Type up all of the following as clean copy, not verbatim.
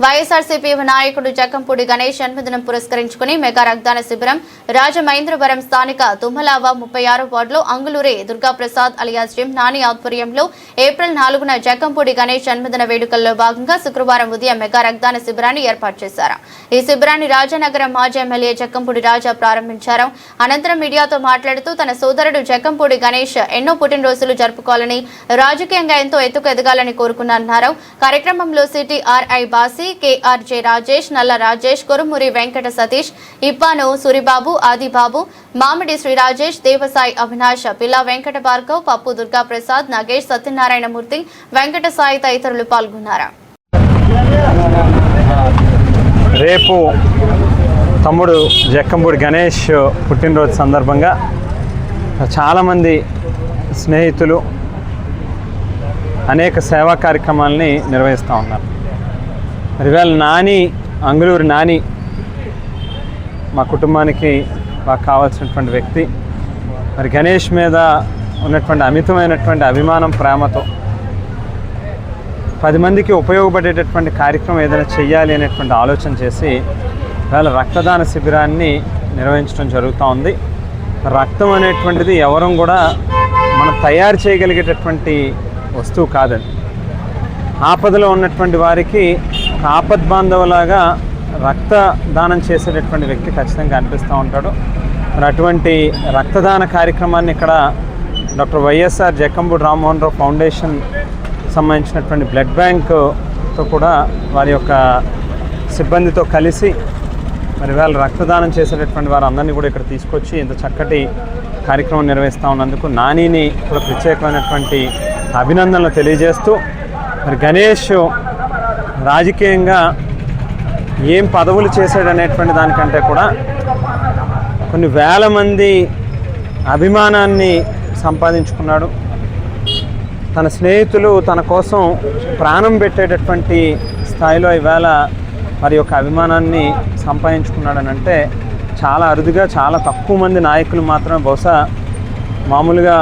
వైఎస్ఆర్సీపీ నాయకుడు జక్కంపూడి గణేష్ జన్మదినం పురస్కరించుకుని మెగా రక్తదాన శిబిరం రాజమహేంద్రవరం స్థానిక తుమ్మలావ 36 వార్డులో అంగులూరి దుర్గాప్రసాద్ అలియాస్ జిమ్ నాని ఆధ్వర్యంలో ఏప్రిల్ 4న జక్కంపూడి గణేష్ జన్మదిన వేడుకల్లో భాగంగా శుక్రవారం ఉదయం మెగా రక్తదాన శిబిరాన్ని ఏర్పాటు చేశారు. ఈ శిబిరాన్ని రాజనగరం మాజీ ఎమ్మెల్యే జక్కంపూడి రాజా ప్రారంభించారు. అనంతరం మీడియాతో మాట్లాడుతూ తన సోదరుడు జక్కంపూడి గణేష్ ఎన్నో పుట్టినరోజులు జరుపుకోవాలని, రాజకీయంగా ఎంతో ఎత్తుకు ఎదగాలని కోరుకున్నారు. కార్యక్రమంలో సిటీఆర్ఐ బాసి, కేఆర్జే రాజేష్, నల్ల రాజేష్, కొరుమూరి వెంకట సతీష్, ఇప్పాను సూరిబాబు, ఆదిబాబు, మామిడి శ్రీ రాజేష్, దేవసాయి అవినాష్, పిల్లా వెంకట భార్గవ్, పప్పు దుర్గాప్రసాద్, నగేష్, సత్యనారాయణమూర్తి, వెంకట సాయి తదితరులు పాల్గొన్నారు. రేపు తమ్ముడు జక్కంపూడి గణేష్ పుట్టినరోజు సందర్భంగా చాలామంది స్నేహితులు అనేక సేవా కార్యక్రమాలని నిర్వహిస్తూ ఉన్నారు. మరి ఇవాళ అంగులూరి నాని మా కుటుంబానికి బాగా కావాల్సినటువంటి వ్యక్తి. మరి గణేష్ మీద ఉన్నటువంటి అమితమైనటువంటి అభిమానం, ప్రేమతో 10 మందికి ఉపయోగపడేటటువంటి కార్యక్రమం ఏదైనా చెయ్యాలి అనేటువంటి ఆలోచన చేసి ఇవాళ రక్తదాన శిబిరాన్ని నిర్వహించడం జరుగుతూ ఉంది. రక్తం అనేటువంటిది ఎవరం కూడా మనం తయారు చేయగలిగేటటువంటి వస్తువు కాదండి. ఆపదలో ఉన్నటువంటి వారికి ఆపద్బాంధవులాగా రక్తదానం చేసేటటువంటి వ్యక్తి ఖచ్చితంగా అనిపిస్తూ ఉంటాడు. మరి అటువంటి రక్తదాన కార్యక్రమాన్ని ఇక్కడ doctor YSR Jakkampudi Rammohan Rao foundation సంబంధించినటువంటి బ్లడ్ బ్యాంక్తో కూడా వారి యొక్క సిబ్బందితో కలిసి మరి వాళ్ళు రక్తదానం చేసేటటువంటి వారు అందరినీ కూడా ఇక్కడ తీసుకొచ్చి ఇంత చక్కటి కార్యక్రమం నిర్వహిస్తూ ఉన్నందుకు నానిని కూడా ప్రత్యేకమైనటువంటి అభినందనలు తెలియజేస్తూ, మరి గణేష్ రాజకీయంగా ఏం పదవులు చేశాడనేటువంటి దానికంటే కూడా కొన్ని వేల మంది అభిమానాన్ని సంపాదించుకున్నాడు. తన స్నేహితులు తన కోసం ప్రాణం పెట్టేటటువంటి స్థాయిలో ఈవేళ వారి యొక్క అభిమానాన్ని సంపాదించుకున్నాడని అంటే చాలా అరుదుగా, చాలా తక్కువ మంది నాయకులు మాత్రమే బహుశా మామూలుగా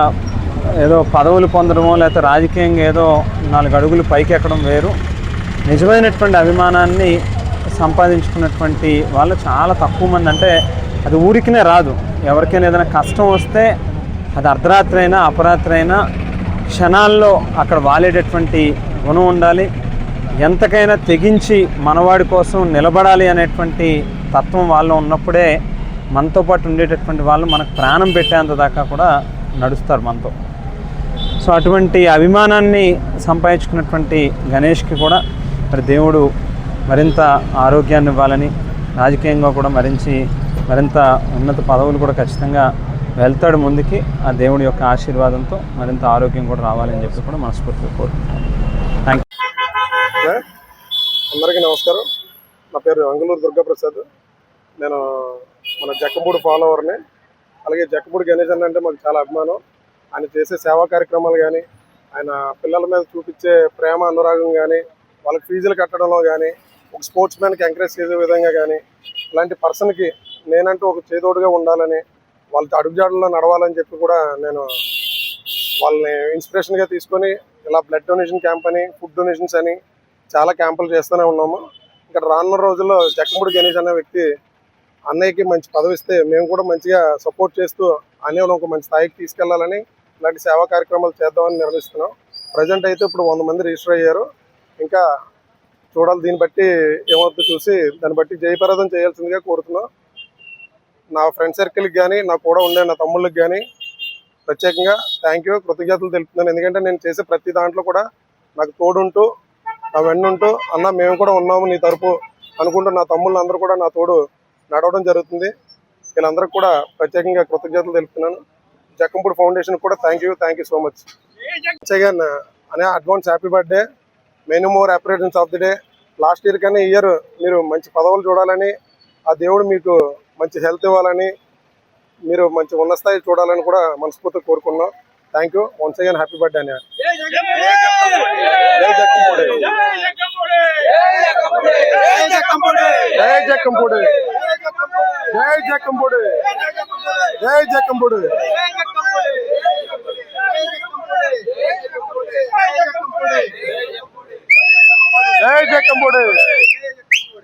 ఏదో పదవులు పొందడమో లేకపోతే రాజకీయంగా ఏదో 4 అడుగులు పైకి ఎక్కడం వేరు. నిజమైనటువంటి అభిమానాన్ని సంపాదించుకున్నటువంటి వాళ్ళు చాలా తక్కువ మంది. అంటే అది ఊరికినే రాదు. ఎవరికైనా ఏదైనా కష్టం వస్తే అది అర్ధరాత్రి అయినా అపరాత్రి అయినా క్షణాల్లో అక్కడ వాలేటటువంటి గుణం ఉండాలి. ఎంతకైనా తెగించి మనవాడి కోసం నిలబడాలి అనేటువంటి తత్వం వాళ్ళు ఉన్నప్పుడే మనతో పాటు ఉండేటటువంటి వాళ్ళు మనకు ప్రాణం పెట్టేంత దాకా కూడా నడుస్తారు మనతో. సో అటువంటి అభిమానాన్ని సంపాదించుకున్నటువంటి గణేష్కి కూడా మరి దేవుడు మరింత ఆరోగ్యాన్ని ఇవ్వాలని, రాజకీయంగా కూడా మరింత ఉన్నత పదవులు కూడా ఖచ్చితంగా వెళ్తాడు ముందుకి. ఆ దేవుడి యొక్క ఆశీర్వాదంతో మరింత ఆరోగ్యం కూడా రావాలని చెప్పి కూడా మనస్ఫూర్తిగా కోరుకుంటున్నాను. Thank you. అందరికీ నమస్కారం. నా పేరు అంగులూరి దుర్గాప్రసాద్. నేను మన జక్కంపూడి ఫాలోవర్ని. అలాగే జక్కంపూడి గణేష్ అంటే మాకు చాలా అభిమానం. ఆయన చేసే సేవా కార్యక్రమాలు కానీ, ఆయన పిల్లల మీద చూపించే ప్రేమ, అనురాగం కానీ, వాళ్ళకి ఫీజులు కట్టడంలో కానీ, ఒక స్పోర్ట్స్ మ్యాన్కి ఎంకరేజ్ చేసే విధంగా కానీ, ఇలాంటి పర్సన్కి నేనంటూ ఒక చేదోడుగా ఉండాలని, వాళ్ళ అడుగుజాడల్లో నడవాలని చెప్పి కూడా నేను వాళ్ళని ఇన్స్పిరేషన్గా తీసుకొని ఇలా బ్లడ్ డొనేషన్ క్యాంప్ అని, ఫుడ్ డొనేషన్స్ అని చాలా క్యాంపులు చేస్తూనే ఉన్నాము. ఇక్కడ రానున్న రోజుల్లో జక్కంపూడి గణేష్ అనే వ్యక్తి అన్నయ్యకి మంచి పదవి ఇస్తే మేము కూడా మంచిగా సపోర్ట్ చేస్తూ అన్నయ్యను ఒక మంచి స్థాయికి తీసుకెళ్లాలని ఇలాంటి సేవా కార్యక్రమాలు చేద్దామని నిర్ణయిస్తున్నాం. ప్రజెంట్ అయితే ఇప్పుడు 100 మంది రిజిస్టర్ అయ్యారు. ఇంకా చూడాలి, దీన్ని బట్టి ఏమవుతుందో చూసి దాన్ని బట్టి జయప్రదం చేయాల్సిందిగా కోరుతున్నాం. నా ఫ్రెండ్ సర్కిల్కి కానీ, నా కూడా ఉండే నా తమ్ముళ్ళకి కానీ ప్రత్యేకంగా థ్యాంక్ యూ, కృతజ్ఞతలు తెలుపుతున్నాను. ఎందుకంటే నేను చేసే ప్రతి దాంట్లో కూడా నాకు తోడుంటూ, నా వెన్నుంటూ అన్న మేము కూడా ఉన్నాము నీ తరపు అనుకుంటూ నా తమ్ముళ్ళు అందరూ కూడా నా తోడు నడవడం జరుగుతుంది. వీళ్ళందరికీ కూడా ప్రత్యేకంగా కృతజ్ఞతలు తెలుపుతున్నాను. జక్కంపూడి ఫౌండేషన్ కూడా thank you so much. Again అనే advance happy birthday, many more appreciations of the day. Last year కన్నా ఈ ఇయర్ మీరు మంచి పదవులు చూడాలని, ఆ దేవుడు మీకు మంచి హెల్త్ ఇవ్వాలని, మీరు మంచి ఉన్న స్థాయి చూడాలని కూడా మనస్ఫూర్తిగా కోరుకున్నాం. Thank you once again, happy birthday అని. జై జక్కంపూడి, జై జక్కంపూడి, జై జక్కంపూడి, జై జక్కంపూడి, జై జక్కంపూడి. జై జక్కంపూడి.